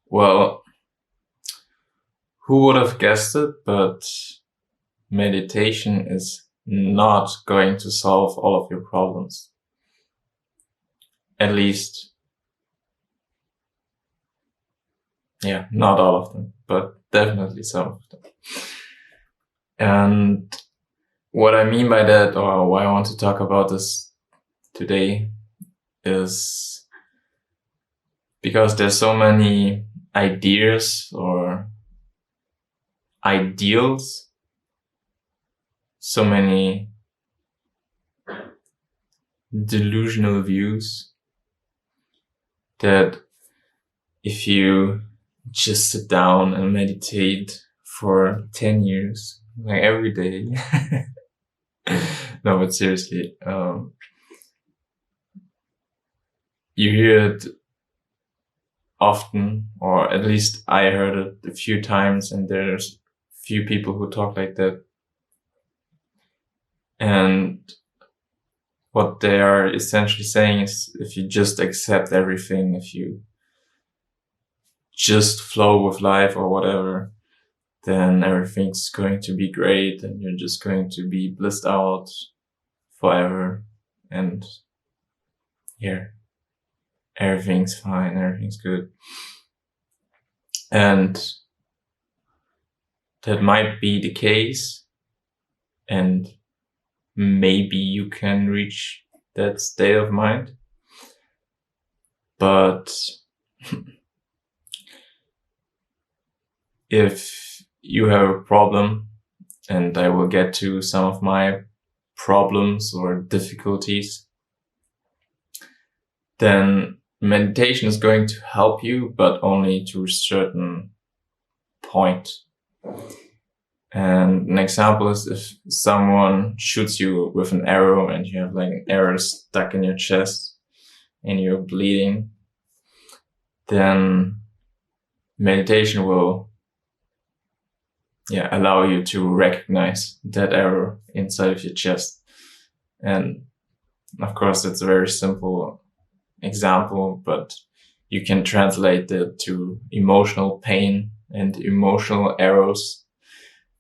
Well, who would have guessed it? But meditation is not going to solve all of your problems. At least, yeah, not all of them, but definitely some of them. And what I mean by that, or why I want to talk about this today, is because there's so many ideas or ideals, so many delusional views that if you just sit down and meditate for 10 years, like every day, no, but seriously, you hear it often, or at least I heard it a few times, and there's few people who talk like that. And what they are essentially saying is, if you just accept everything, if you just flow with life or whatever, then everything's going to be great and you're just going to be blissed out forever. And yeah, everything's fine, everything's good. And that might be the case, and maybe you can reach that state of mind. But if you have a problem, and I will get to some of my problems or difficulties, then meditation is going to help you, but only to a certain point. And an example is if someone shoots you with an arrow and you have like an arrow stuck in your chest and you're bleeding, then meditation will allow you to recognize that arrow inside of your chest. And of course, it's a very simple example, but you can translate it to emotional pain and emotional arrows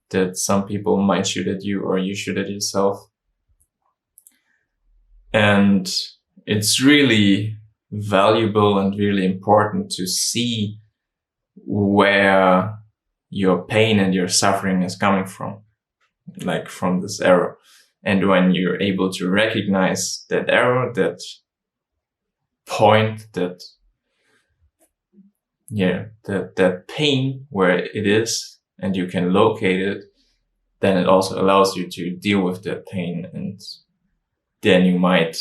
that some people might shoot at you or you shoot at yourself. And it's really valuable and really important to see where your pain and your suffering is coming from, like from this arrow. And when you're able to recognize that arrow, that point, that pain where it is, and you can locate it, then it also allows you to deal with that pain, and then you might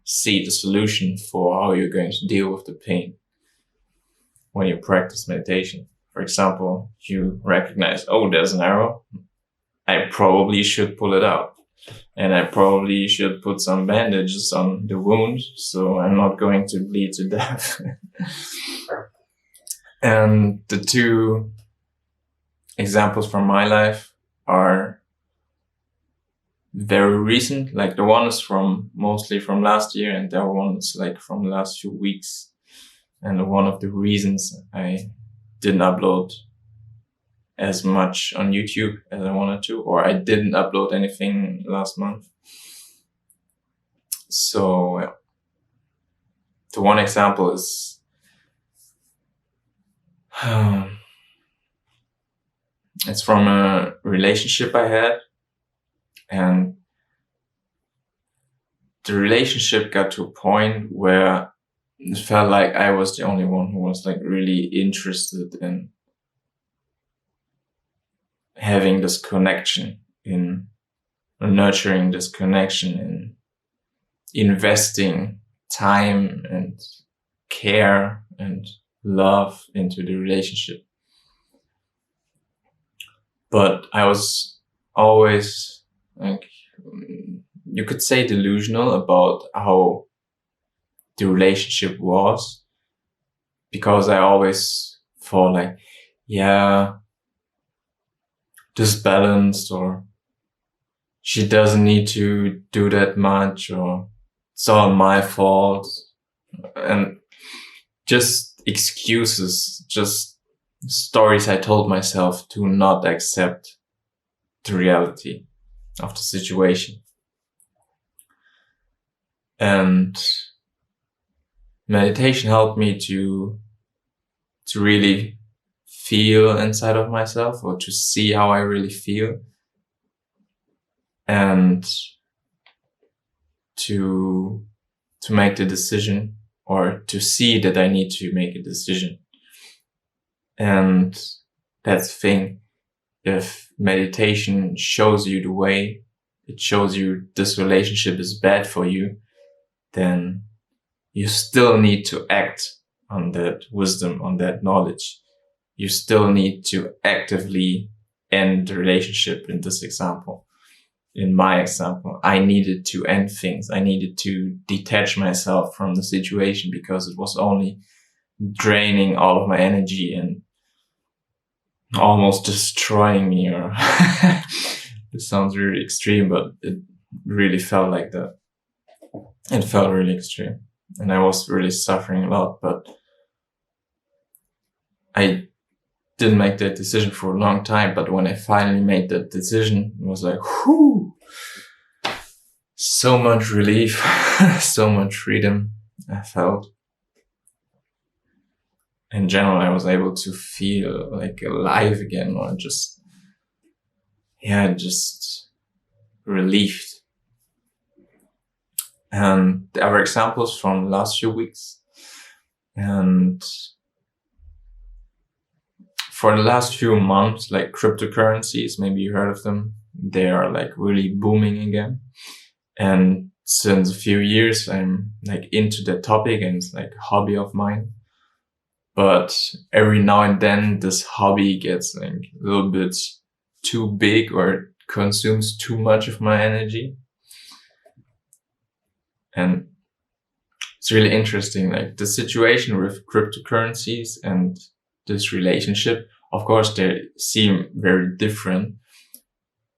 see the solution for how you're going to deal with the pain when you practice meditation. For example, you recognize, oh, there's an arrow. I probably should pull it out. And I probably should put some bandages on the wound so I'm not going to bleed to death. And the two examples from my life are very recent. Like the one is mostly from last year, and the other one is like from the last few weeks. And one of the reasons I didn't upload as much on YouTube as I wanted to, or I didn't upload anything last month. So the one example is it's from a relationship I had, and the relationship got to a point where it felt like I was the only one who was like really interested in having this connection, in nurturing this connection, in investing time and care and love into the relationship. But I was always, like, you could say, delusional about how the relationship was, because I always thought like, yeah, disbalanced, or she doesn't need to do that much, or it's all my fault. And just excuses, just stories I told myself to not accept the reality of the situation. And meditation helped me to really feel inside of myself, or to see how I really feel, and to make the decision, or to see that I need to make a decision. And that's the thing. If meditation shows you the way, it shows you this relationship is bad for you, then you still need to act on that wisdom, on that knowledge. You still need to actively end the relationship. In this example, in my example, I needed to end things. I needed to detach myself from the situation because it was only draining all of my energy and almost destroying me. Or it sounds really extreme, but it really felt like that. It felt really extreme, and I was really suffering a lot, but I didn't make that decision for a long time. But when I finally made that decision, it was like, whoo, so much relief, so much freedom I felt. In general, I was able to feel like alive again, or just relieved. And there are examples from the last few weeks. And for the last few months, like cryptocurrencies, maybe you heard of them, they are like really booming again. And since a few years, I'm like into that topic, and it's like a hobby of mine. But every now and then this hobby gets like a little bit too big, or consumes too much of my energy. And it's really interesting, like the situation with cryptocurrencies and this relationship. Of course, they seem very different.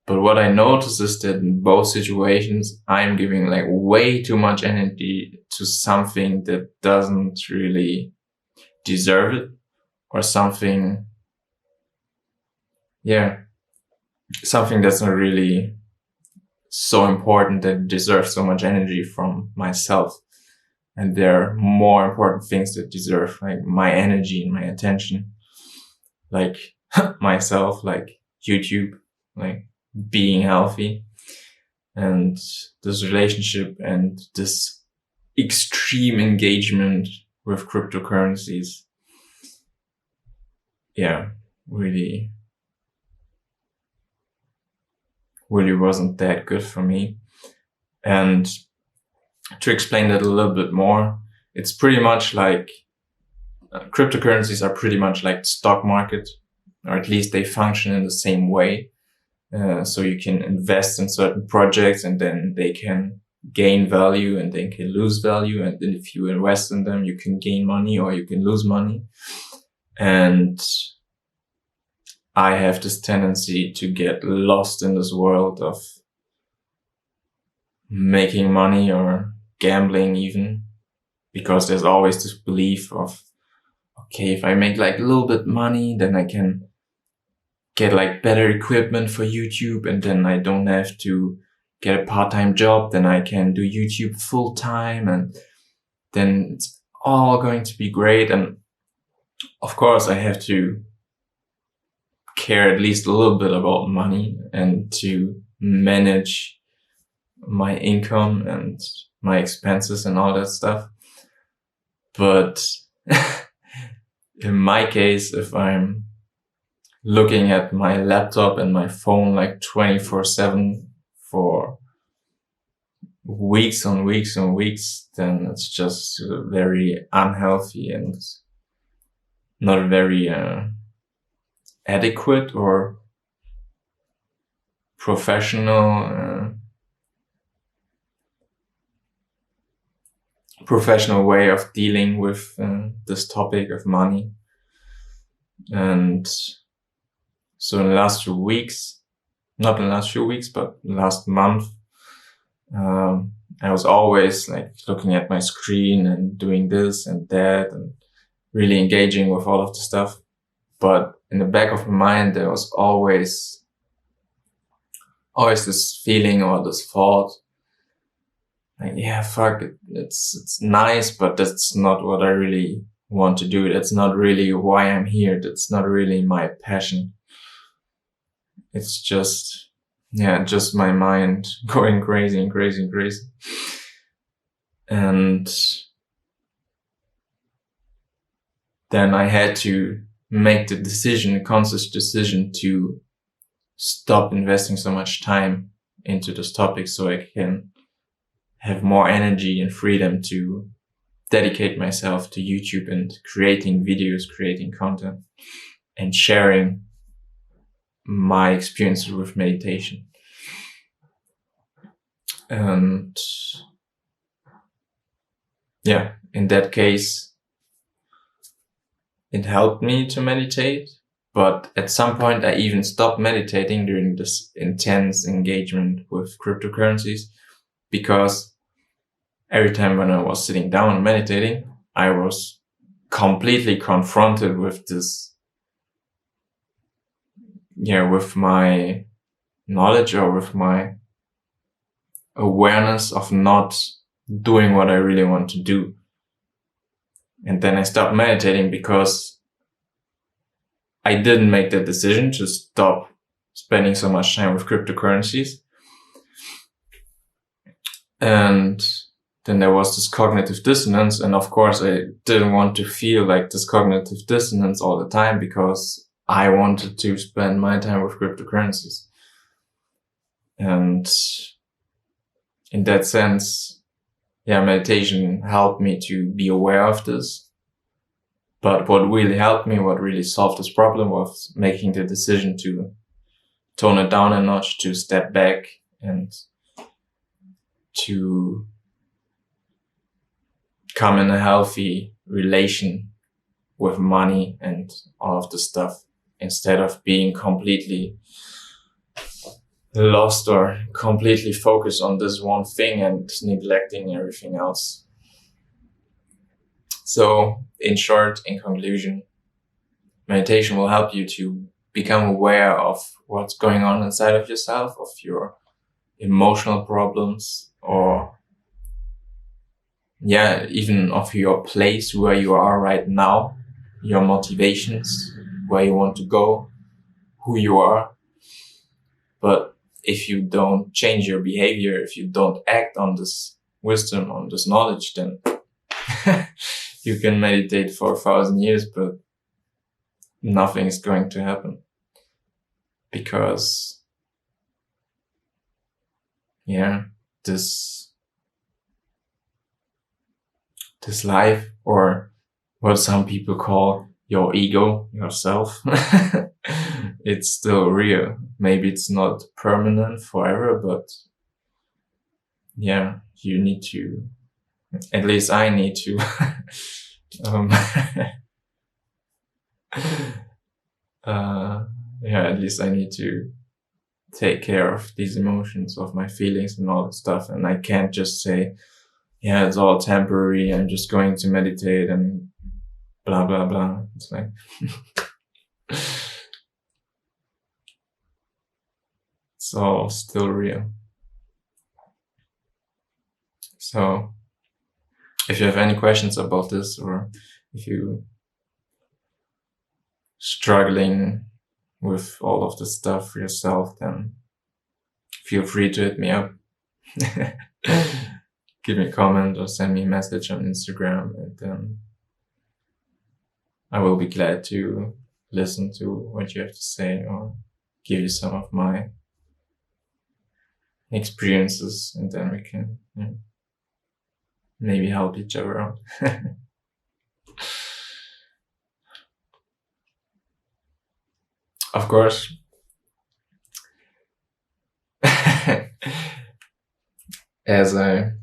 But what I notice is that in both situations, I'm giving like way too much energy to something that doesn't really deserve it, or something that's not really so important that deserves so much energy from myself. And there are more important things that deserve like my energy and my attention, like myself, like YouTube, like being healthy, and this relationship, and this extreme engagement with cryptocurrencies. Yeah, really wasn't that good for me. And to explain that a little bit more, it's pretty much like cryptocurrencies are pretty much like the stock market, or at least they function in the same way. So you can invest in certain projects, and then they can gain value and they can lose value. And then if you invest in them, you can gain money or you can lose money. And I have this tendency to get lost in this world of making money, or gambling even, because there's always this belief of, okay, if I make like a little bit money, then I can get like better equipment for YouTube, and then I don't have to get a part-time job, then I can do YouTube full time, and then it's all going to be great. And of course I have to care at least a little bit about money, and to manage my income and my expenses and all that stuff. But in my case, if I'm looking at my laptop and my phone like 24/7 for weeks on weeks on weeks, then it's just very unhealthy and not very adequate or professional way of dealing with this topic of money. And so in the last few weeks, not in the last few weeks, but last month, I was always like looking at my screen and doing this and that, and really engaging with all of the stuff. But in the back of my mind, there was always this feeling or this thought, like, yeah, fuck it. It's nice, but that's not what I really want to do. That's not really why I'm here. That's not really my passion. It's just, just my mind going crazy and crazy and crazy. And then I had to make the decision, a conscious decision, to stop investing so much time into this topic so I can have more energy and freedom to dedicate myself to YouTube and creating videos, creating content, and sharing my experience with meditation. And in that case, it helped me to meditate. But at some point, I even stopped meditating during this intense engagement with cryptocurrencies, because every time when I was sitting down and meditating, I was completely confronted with this, with my knowledge or with my awareness of not doing what I really want to do. And then I stopped meditating because I didn't make that decision to stop spending so much time with cryptocurrencies. And then there was this cognitive dissonance. And of course, I didn't want to feel like this cognitive dissonance all the time, because I wanted to spend my time with cryptocurrencies. And in that sense, meditation helped me to be aware of this. But what really helped me, what really solved this problem, was making the decision to tone it down a notch, to step back and to come in a healthy relation with money and all of the stuff, instead of being completely lost or completely focused on this one thing and neglecting everything else. So, in short, in conclusion, meditation will help you to become aware of what's going on inside of yourself, of your emotional problems, or even of your place where you are right now, your motivations, where you want to go, who you are. But if you don't change your behavior, if you don't act on this wisdom, on this knowledge, then you can meditate for 1,000 years, but nothing is going to happen. Because, this life, or what some people call your ego, yourself, it's still real. Maybe it's not permanent forever, but you need to, at least I need to, at least I need to take care of these emotions, of my feelings and all that stuff. And I can't just say, it's all temporary, I'm just going to meditate and blah, blah, blah. It's like, it's all still real. So, if you have any questions about this, or if you struggling with all of this stuff for yourself, then feel free to hit me up. Give me a comment or send me a message on Instagram, and then I will be glad to listen to what you have to say, or give you some of my experiences, and then we can maybe help each other out. Of course, as a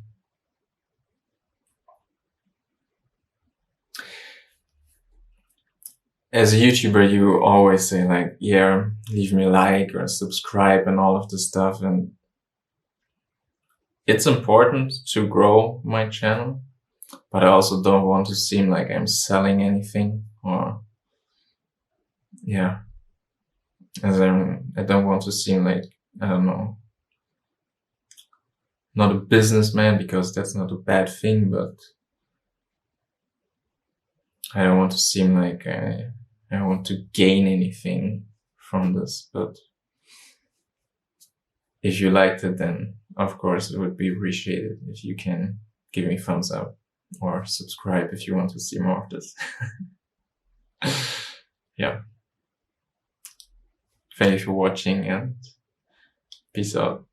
YouTuber, you always say like, leave me a like or subscribe and all of this stuff. And it's important to grow my channel. but I also don't want to seem like I'm selling anything, or yeah, I don't want to seem like, I don't know, not a businessman, because that's not a bad thing, but I don't want to seem like I want to gain anything from this. But if you liked it, then of course it would be appreciated if you can give me thumbs up or subscribe if you want to see more of this. Yeah. Thank you for watching, and peace out.